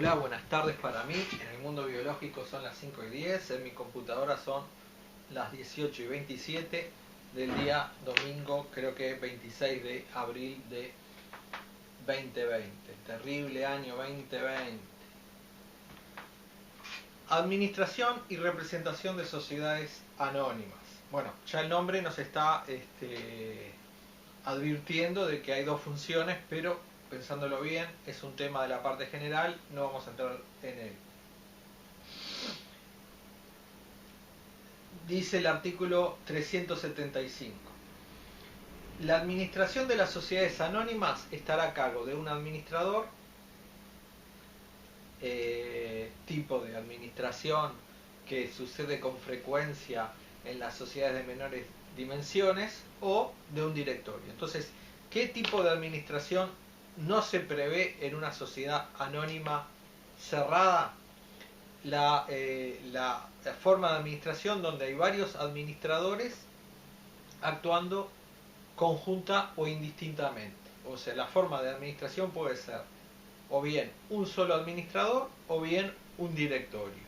Hola, buenas tardes para mí. En el mundo biológico son las 5:10, en mi computadora son las 18:27 del día domingo, creo que 26 de abril de 2020. Terrible año 2020. Administración y representación de sociedades anónimas. Bueno, ya el nombre nos está advirtiendo de que hay dos funciones, pero pensándolo bien, es un tema de la parte general, no vamos a entrar en él. Dice el artículo 375. La administración de las sociedades anónimas estará a cargo de un administrador, tipo de administración que sucede con frecuencia en las sociedades de menores dimensiones, o de un directorio. Entonces, ¿qué tipo de administración no se prevé en una sociedad anónima cerrada? La forma de administración donde hay varios administradores actuando conjunta o indistintamente. O sea, la forma de administración puede ser o bien un solo administrador o bien un directorio.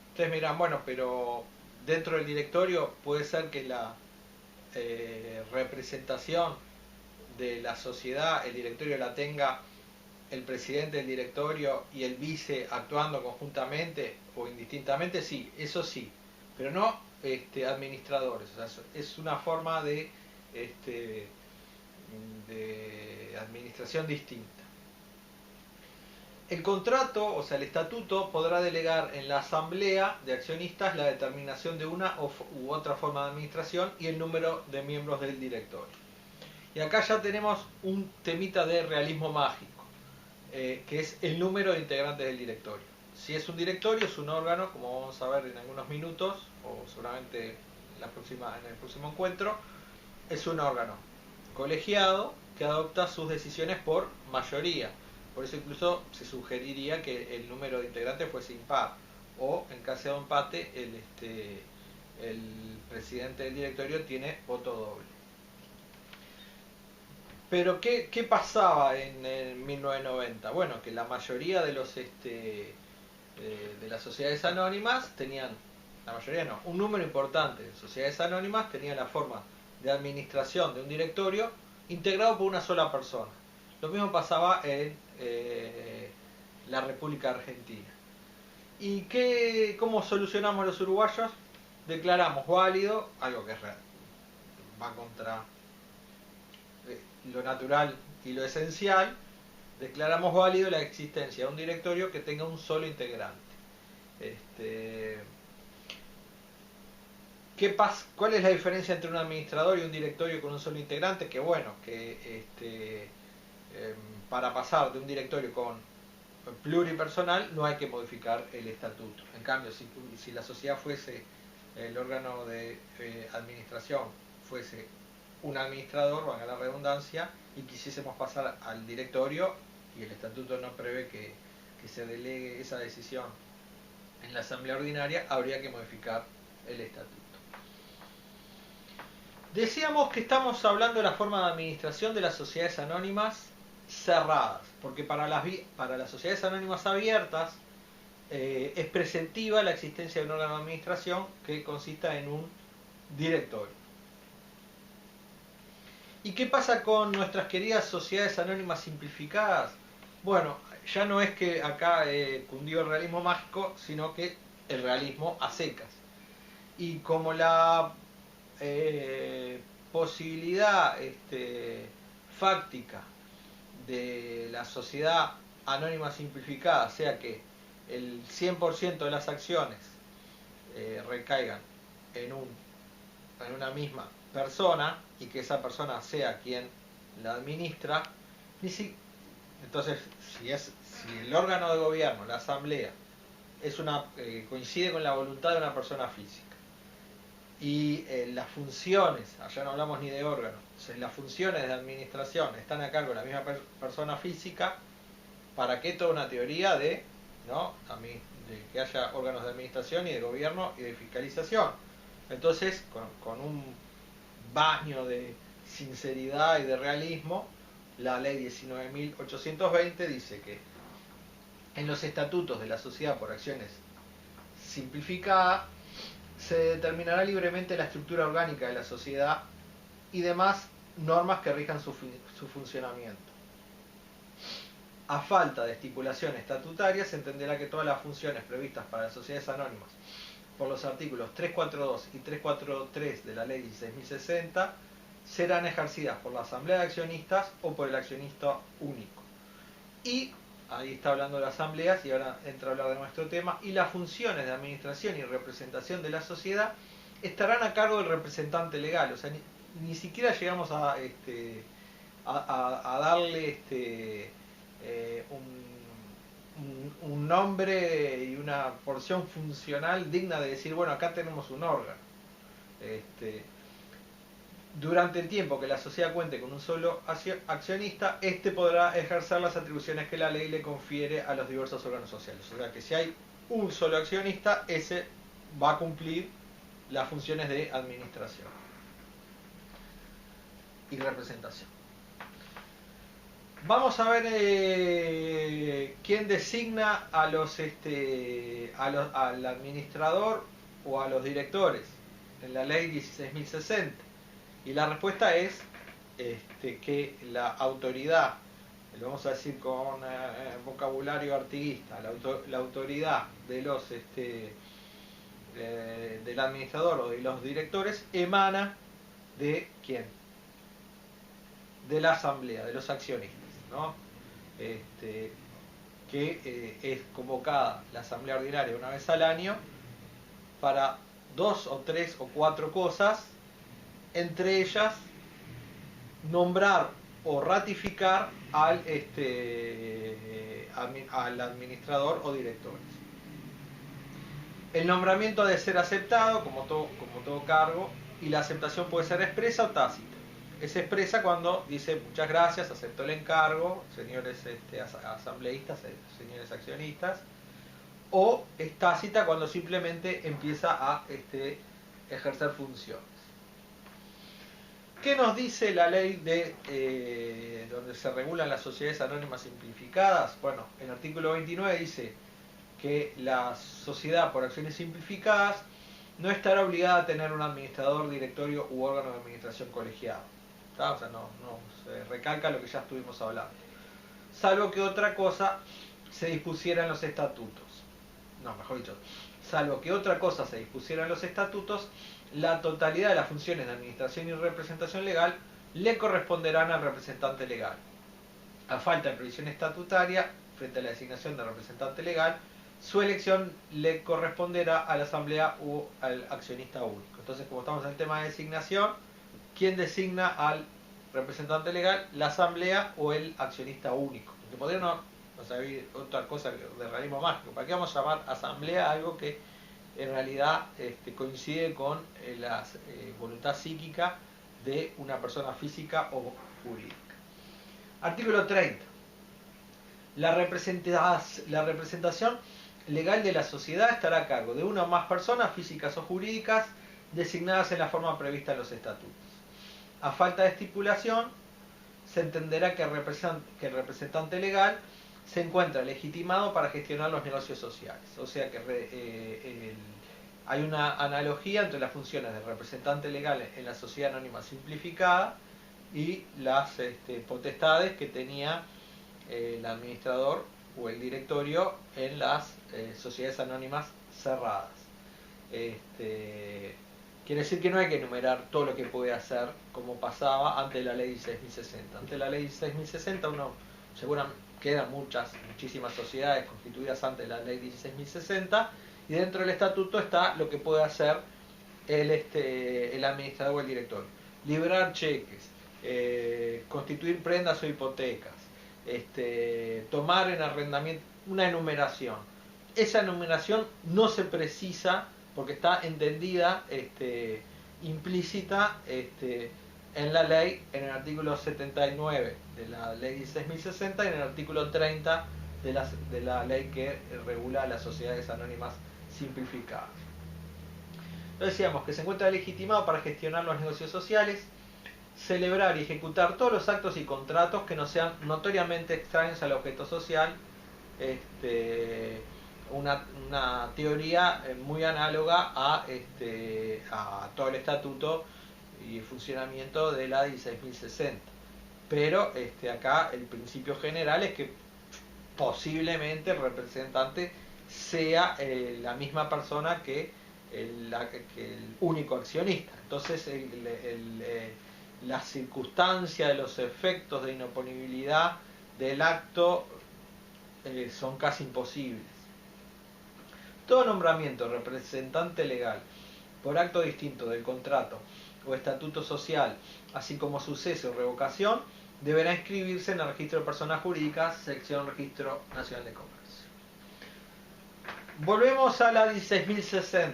Ustedes me dirán, bueno, pero dentro del directorio puede ser que la representación de la sociedad, el directorio la tenga el presidente del directorio y el vice actuando conjuntamente o indistintamente. Sí, eso sí, pero no administradores. O sea, es una forma de administración distinta. El contrato, o sea, el estatuto, podrá delegar en la asamblea de accionistas la determinación de una u otra forma de administración y el número de miembros del directorio. Y acá ya tenemos un temita de realismo mágico, que es el número de integrantes del directorio. Si es un directorio, es un órgano, como vamos a ver en algunos minutos, o seguramente en el próximo encuentro, es un órgano colegiado que adopta sus decisiones por mayoría. Por eso incluso se sugeriría que el número de integrantes fuese impar, o en caso de empate el presidente del directorio tiene voto doble. Pero ¿qué pasaba en 1990? Bueno, que la mayoría de los de las sociedades anónimas tenían, la mayoría no, un número importante de sociedades anónimas tenían la forma de administración de un directorio integrado por una sola persona. Lo mismo pasaba en la República Argentina. ¿Y cómo solucionamos los uruguayos? Declaramos válido, algo que es real, va contra lo natural y lo esencial, declaramos válido la existencia de un directorio que tenga un solo integrante. ¿Cuál es la diferencia entre un administrador y un directorio con un solo integrante? Que bueno, que para pasar de un directorio con pluripersonal no hay que modificar el estatuto. En cambio, si la sociedad fuese, el órgano de administración fuese un administrador, valga la redundancia, y quisiésemos pasar al directorio, y el estatuto no prevé que se delegue esa decisión en la asamblea ordinaria, habría que modificar el estatuto. Decíamos que estamos hablando de la forma de administración de las sociedades anónimas cerradas, porque para las sociedades anónimas abiertas es preceptiva la existencia de un órgano de administración que consista en un directorio. ¿Y qué pasa con nuestras queridas sociedades anónimas simplificadas? Bueno, ya no es que acá cundió el realismo mágico, sino que el realismo a secas. Y como la posibilidad fáctica de la sociedad anónima simplificada sea que el 100% de las acciones recaigan en una misma persona y que esa persona sea quien la administra, entonces si el órgano de gobierno, la asamblea, coincide con la voluntad de una persona física y las funciones, allá no hablamos ni de órganos, las funciones de administración están a cargo de la misma persona física, ¿para qué toda una teoría de que haya órganos de administración y de gobierno y de fiscalización? Entonces, con un baño de sinceridad y de realismo, la ley 19.820 dice en los estatutos de la sociedad por acciones simplificadas, se determinará libremente la estructura orgánica de la sociedad y demás normas que rijan su funcionamiento. A falta de estipulación estatutaria, se entenderá que todas las funciones previstas para las sociedades anónimas por los artículos 342 y 343 de la Ley 16.060 serán ejercidas por la Asamblea de Accionistas o por el accionista único. Y ahí está hablando de las asambleas y ahora entra a hablar de nuestro tema. Y las funciones de administración y representación de la sociedad estarán a cargo del representante legal. O sea, ni siquiera llegamos a darle un nombre y una porción funcional digna de decir, bueno, acá tenemos un órgano. Durante el tiempo que la sociedad cuente con un solo accionista, este podrá ejercer las atribuciones que la ley le confiere a los diversos órganos sociales. O sea que si hay un solo accionista, ese va a cumplir las funciones de administración y representación. Vamos a ver quién designa a al administrador o a los directores en la ley 16.060. Y la respuesta es que la autoridad, lo vamos a decir con vocabulario artiguista, la autoridad de los del administrador o de los directores emana de ¿quién? De la asamblea, de los accionistas, ¿no? Que es convocada la asamblea ordinaria una vez al año para 2 o 3 o 4 cosas, entre ellas nombrar o ratificar al administrador o directores. El nombramiento ha de ser aceptado como todo cargo, y la aceptación puede ser expresa o tácita. Es expresa cuando dice muchas gracias, acepto el encargo, señores asambleístas, señores accionistas, o es tácita cuando simplemente empieza a ejercer funciones. ¿Qué nos dice la ley donde se regulan las sociedades anónimas simplificadas? Bueno, el artículo 29 dice que la sociedad por acciones simplificadas no estará obligada a tener un administrador, directorio u órgano de administración colegiado. ¿Tá? O sea, no se recalca lo que ya estuvimos hablando. Salvo que otra cosa se dispusiera en los estatutos. No, mejor dicho, salvo que otra cosa se dispusiera en los estatutos, la totalidad de las funciones de administración y representación legal le corresponderán al representante legal. A falta de previsión estatutaria, frente a la designación de representante legal, su elección le corresponderá a la asamblea o al accionista único. Entonces, como estamos en el tema de designación, ¿quién designa al representante legal? La asamblea o el accionista único. Que podría no saber otra cosa de realismo mágico. ¿Para qué vamos a llamar asamblea algo que en realidad coincide con la voluntad psíquica de una persona física o jurídica? Artículo 30. La representación legal de la sociedad estará a cargo de una o más personas físicas o jurídicas designadas en la forma prevista en los estatutos. A falta de estipulación, se entenderá que el representante legal se encuentra legitimado para gestionar los negocios sociales. O sea que hay una analogía entre las funciones del representante legal en la sociedad anónima simplificada y las potestades que tenía el administrador o el directorio en las sociedades anónimas cerradas. Quiere decir que no hay que enumerar todo lo que puede hacer como pasaba ante la ley 16.060. Ante la ley 16.060 uno seguramente quedan muchísimas sociedades constituidas antes de la ley 16.060 y dentro del estatuto está lo que puede hacer el administrador o el directorio. Liberar cheques, constituir prendas o hipotecas, tomar en arrendamiento, una enumeración. Esa enumeración no se precisa porque está entendida, implícita en la ley, en el artículo 79 de la ley 16.060 y en el artículo 30 de la ley que regula las sociedades anónimas simplificadas. Entonces decíamos que se encuentra legitimado para gestionar los negocios sociales, celebrar y ejecutar todos los actos y contratos que no sean notoriamente extraños al objeto social una teoría muy análoga a todo el estatuto y el funcionamiento de la 16.060. Pero acá el principio general es que posiblemente el representante sea la misma persona que el único accionista. Entonces la circunstancia de los efectos de inoponibilidad del acto son casi imposibles. Todo nombramiento de representante legal por acto distinto del contrato o estatuto social, así como suceso o revocación, deberá inscribirse en el registro de personas jurídicas, sección Registro Nacional de Comercio. Volvemos a la 16.060.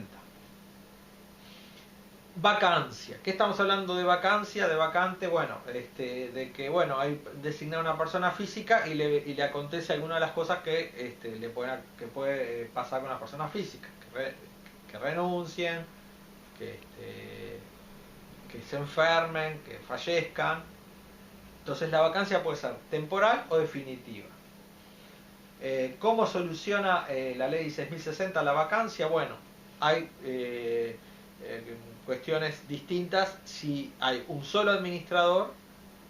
Vacancia. ¿Qué estamos hablando de vacancia? De vacante, bueno, de que bueno, hay designada una persona física y le acontece alguna de las cosas que que puede pasar con una persona física, que renuncien, que se enfermen, que fallezcan. Entonces la vacancia puede ser temporal o definitiva. ¿Cómo soluciona la ley 16.060 la vacancia? Bueno, hay cuestiones distintas si hay un solo administrador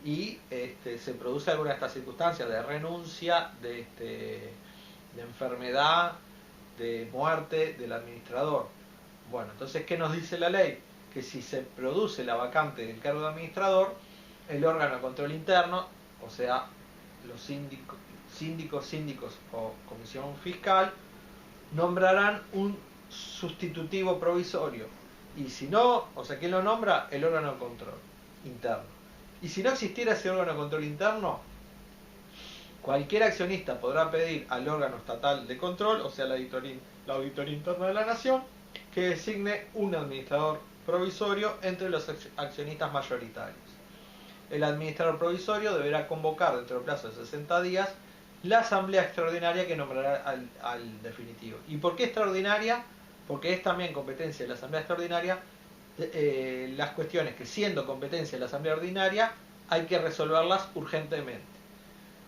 y se produce alguna de estas circunstancias de renuncia, de enfermedad, de muerte del administrador. Bueno, entonces, ¿qué nos dice la ley? Que si se produce la vacante del cargo de administrador, el órgano de control interno, o sea, los síndicos o comisión fiscal, nombrarán un sustitutivo provisorio. Y si no, o sea, ¿quién lo nombra? El órgano de control interno. Y si no existiera ese órgano de control interno, cualquier accionista podrá pedir al órgano estatal de control, o sea, la auditoría interna de la Nación, que designe un administrador provisorio entre los accionistas mayoritarios. El administrador provisorio deberá convocar dentro del plazo de 60 días la asamblea extraordinaria que nombrará al definitivo. ¿Y por qué extraordinaria? Porque es también competencia de la asamblea extraordinaria las cuestiones que, siendo competencia de la asamblea ordinaria, hay que resolverlas urgentemente.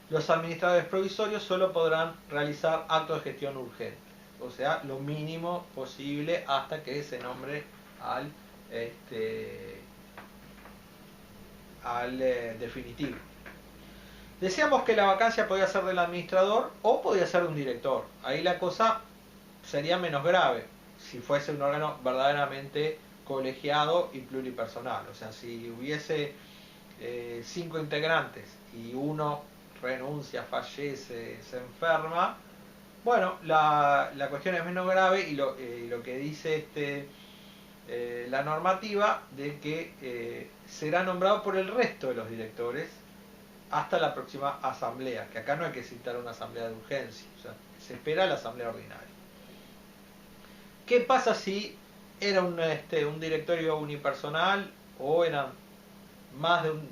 Los administradores provisorios solo podrán realizar actos de gestión urgente, o sea, lo mínimo posible hasta que se nombre al definitivo. Decíamos que la vacancia podía ser del administrador o podía ser de un director. Ahí la cosa sería menos grave si fuese un órgano verdaderamente colegiado y pluripersonal. O sea, si hubiese 5 integrantes y uno renuncia, fallece, se enferma, bueno, la cuestión es menos grave y lo que dice la normativa de que será nombrado por el resto de los directores hasta la próxima asamblea, que acá no hay que citar una asamblea de urgencia, o sea, se espera la asamblea ordinaria. ¿Qué pasa si era un directorio unipersonal o eran más de un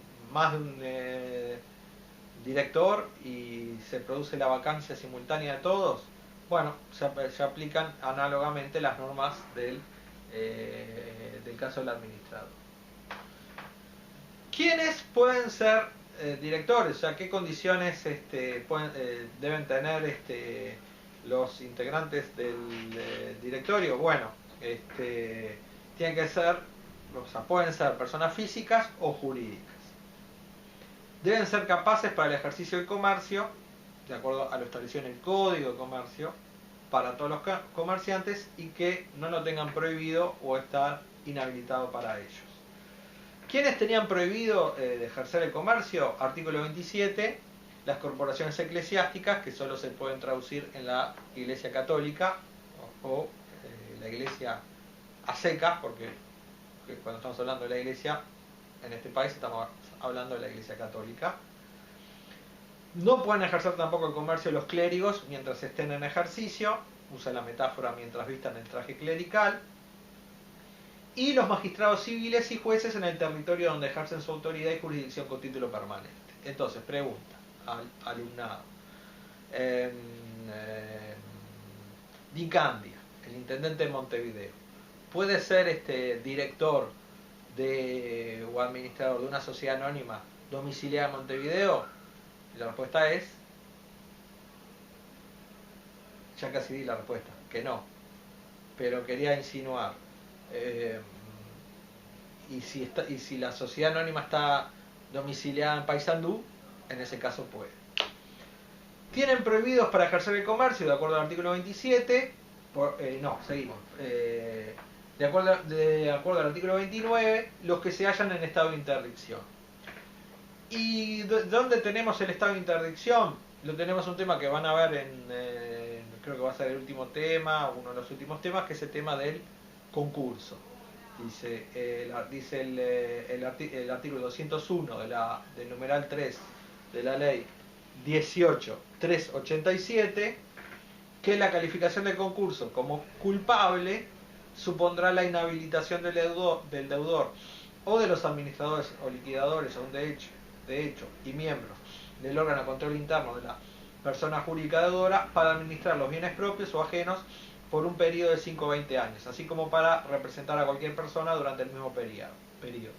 director y se produce la vacancia simultánea de todos? Bueno, se aplican análogamente las normas del caso del administrador. ¿Quiénes pueden ser directores? O sea, ¿qué condiciones deben tener los integrantes del directorio? Bueno, tienen que ser, o sea, pueden ser personas físicas o jurídicas. Deben ser capaces para el ejercicio del comercio, de acuerdo a lo establecido en el Código de Comercio, para todos los comerciantes y que no lo tengan prohibido o estar inhabilitado para ellos. ¿Quiénes tenían prohibido de ejercer el comercio? Artículo 27, las corporaciones eclesiásticas, que solo se pueden traducir en la Iglesia Católica o la Iglesia a secas, porque cuando estamos hablando de la Iglesia en este país estamos hablando de la Iglesia Católica. No pueden ejercer tampoco el comercio los clérigos mientras estén en ejercicio, usa la metáfora mientras vistan el traje clerical, y los magistrados civiles y jueces en el territorio donde ejercen su autoridad y jurisdicción con título permanente. Entonces, pregunta al alumnado. Di Candia, el intendente de Montevideo, ¿puede ser director o administrador de una sociedad anónima domiciliada en Montevideo? Y la respuesta es ya casi di la respuesta, que no, pero quería insinuar. Y si la sociedad anónima está domiciliada en Paysandú, en ese caso puede. Tienen prohibidos para ejercer el comercio, de acuerdo al artículo 27, seguimos. De acuerdo al artículo 29, los que se hallan en estado de interdicción. ¿Y dónde tenemos el estado de interdicción? Lo tenemos un tema que van a ver creo que va a ser el último tema, uno de los últimos temas, que es el tema del concurso. Dice el artículo 201 del numeral 3 de la ley 18.387, que la calificación del concurso como culpable supondrá la inhabilitación del deudor o de los administradores o liquidadores aún de hecho y miembros del órgano de control interno de la persona jurídica deudora para administrar los bienes propios o ajenos por un periodo de 5 o 20 años, así como para representar a cualquier persona durante el mismo periodo.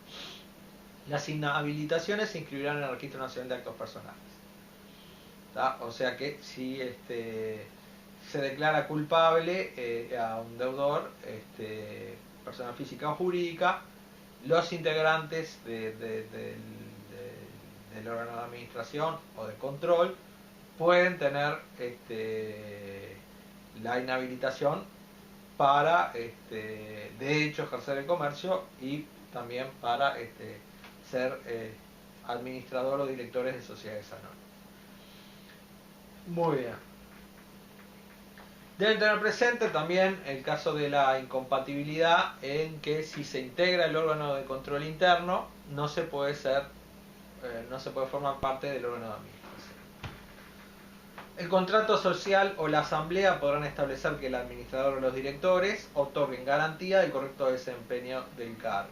Las inhabilitaciones se inscribirán en el Registro Nacional de Actos Personales. ¿Tá? O sea que si se declara culpable a un deudor, persona física o jurídica, los integrantes del órgano de administración o de control pueden tener la inhabilitación para, de hecho, ejercer el comercio y también para ser administrador o directores de sociedades anónimas. Muy bien. Deben tener presente también el caso de la incompatibilidad, en que si se integra el órgano de control interno, no se puede formar parte del órgano de administración. El contrato social o la asamblea podrán establecer que el administrador o los directores otorguen garantía del correcto desempeño del cargo.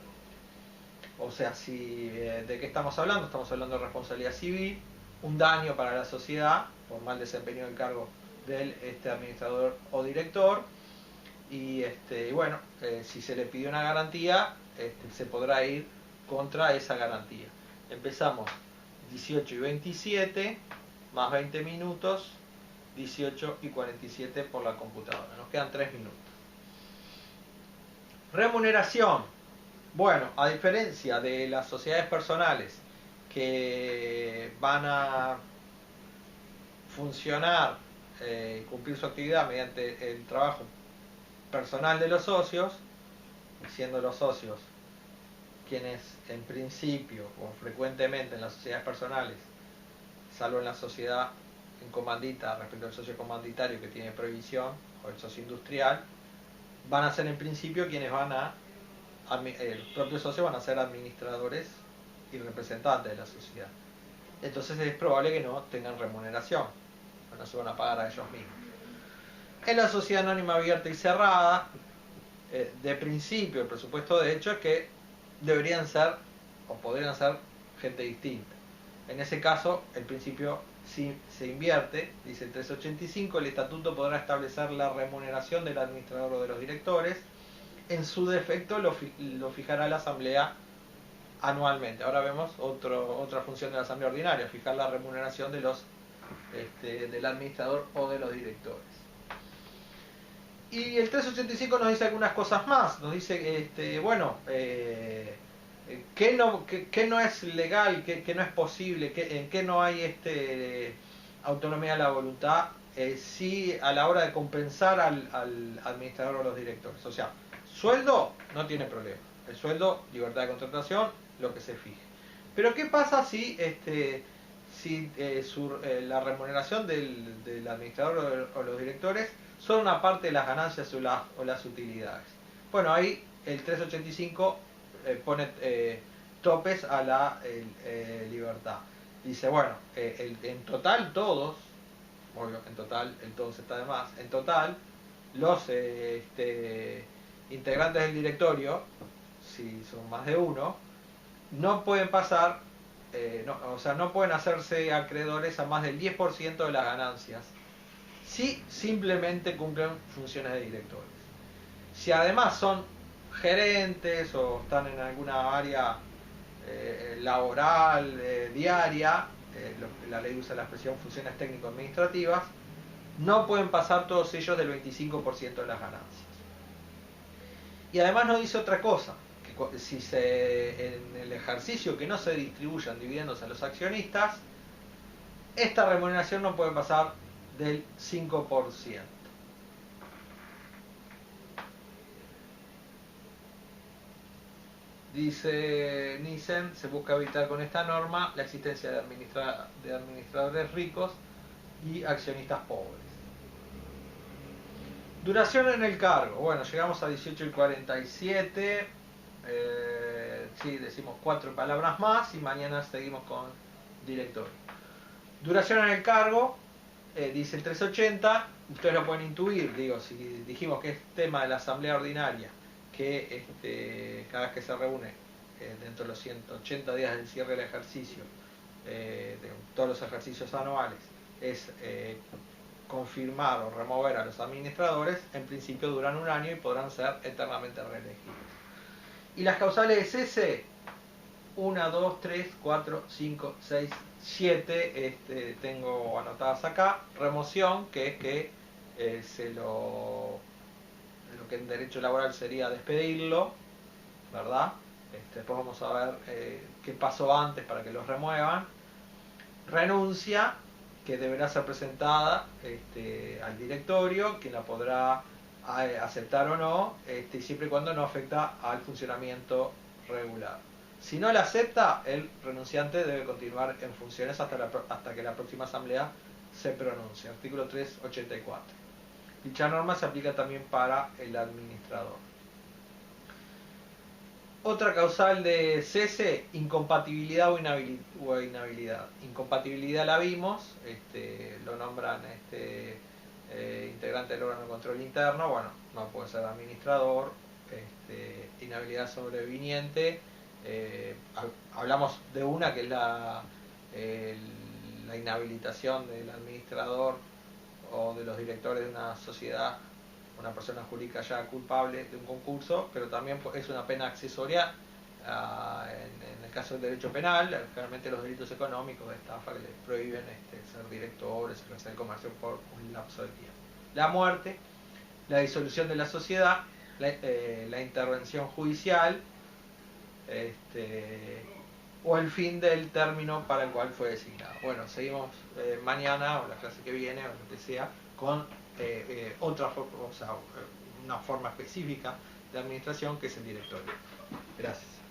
O sea, ¿de qué estamos hablando? Estamos hablando de responsabilidad civil, un daño para la sociedad por mal desempeño del cargo del administrador o director, y bueno, si se le pidió una garantía, se podrá ir contra esa garantía. Empezamos 18 y 27, más 20 minutos, 18 y 47 por la computadora. Nos quedan 3 minutos. Remuneración. Bueno, a diferencia de las sociedades personales que van a funcionar, cumplir su actividad mediante el trabajo personal de los socios, siendo los socios quienes en principio o frecuentemente en las sociedades personales, salvo en la sociedad en comandita respecto al socio comanditario que tiene prohibición, o el socio industrial, van a ser en principio quienes los propios socios van a ser administradores y representantes de la sociedad. Entonces es probable que no tengan remuneración, no se van a pagar a ellos mismos. En la sociedad anónima abierta y cerrada, de principio, el presupuesto de hecho es que deberían ser o podrían ser gente distinta. En ese caso, el principio se invierte, dice el 385, el estatuto podrá establecer la remuneración del administrador o de los directores. En su defecto lo fijará la asamblea anualmente. Ahora vemos otra función de la asamblea ordinaria, fijar la remuneración del administrador o de los directores. Y el 385 nos dice algunas cosas más. Nos dice, ¿qué no es legal, qué no es posible, en qué no hay autonomía de la voluntad, si a la hora de compensar al administrador o los directores? O sea, sueldo no tiene problema. El sueldo, libertad de contratación, lo que se fije. Pero ¿qué pasa si la remuneración del administrador o los directores son una parte de las ganancias o las utilidades? Bueno, ahí el 385 pone topes a la libertad. Dice, bueno, en total todos, obvio, en total, el todos está de más, en total los integrantes del directorio, si son más de uno, no pueden pasar, no pueden hacerse acreedores a más del 10% de las ganancias si simplemente cumplen funciones de directores. Si además son gerentes o están en alguna área laboral, diaria, la ley usa la expresión funciones técnico-administrativas, no pueden pasar todos ellos del 25% de las ganancias. Y además nos dice otra cosa, que si en el ejercicio que no se distribuyan dividendos a los accionistas, esta remuneración no puede pasar del 5%. Dice Nielsen, se busca evitar con esta norma la existencia de administradores ricos y accionistas pobres. Duración en el cargo. Bueno, llegamos a 18:47. Sí, decimos 4 palabras más y mañana seguimos con directorio. Duración en el cargo, dice el 380. Ustedes lo pueden intuir, digo, si dijimos que es tema de la asamblea ordinaria, que cada vez que se reúne dentro de los 180 días del cierre del ejercicio, de todos los ejercicios anuales, es confirmar o remover a los administradores, en principio duran un año y podrán ser eternamente reelegidos. Y las causales de cese, 1, 2, 3, 4, 5, 6, 7, tengo anotadas acá. Remoción, que es que lo que en derecho laboral sería despedirlo, ¿verdad? Después vamos a ver qué pasó antes para que los remuevan. Renuncia, que deberá ser presentada al directorio, quien la podrá aceptar o no, siempre y cuando no afecta al funcionamiento regular. Si no la acepta, el renunciante debe continuar en funciones hasta que la próxima asamblea se pronuncie. Artículo 384. Dicha norma se aplica también para el administrador. Otra causal de cese, incompatibilidad o inhabilidad. Incompatibilidad la vimos, lo nombran integrante del órgano de control interno, bueno, no puede ser administrador. Inhabilidad sobreviniente, hablamos de una que es la inhabilitación del administrador o de los directores de una sociedad, una persona jurídica ya culpable de un concurso, pero también es una pena accesoria en el caso del derecho penal, generalmente los delitos económicos de estafa que les prohíben ser directores, ejercer comercio por un lapso de tiempo. La muerte, la disolución de la sociedad, la intervención judicial, o el fin del término para el cual fue designado. Bueno, seguimos mañana o la clase que viene o lo que sea con otra forma, o sea, una forma específica de administración que es el directorio. Gracias.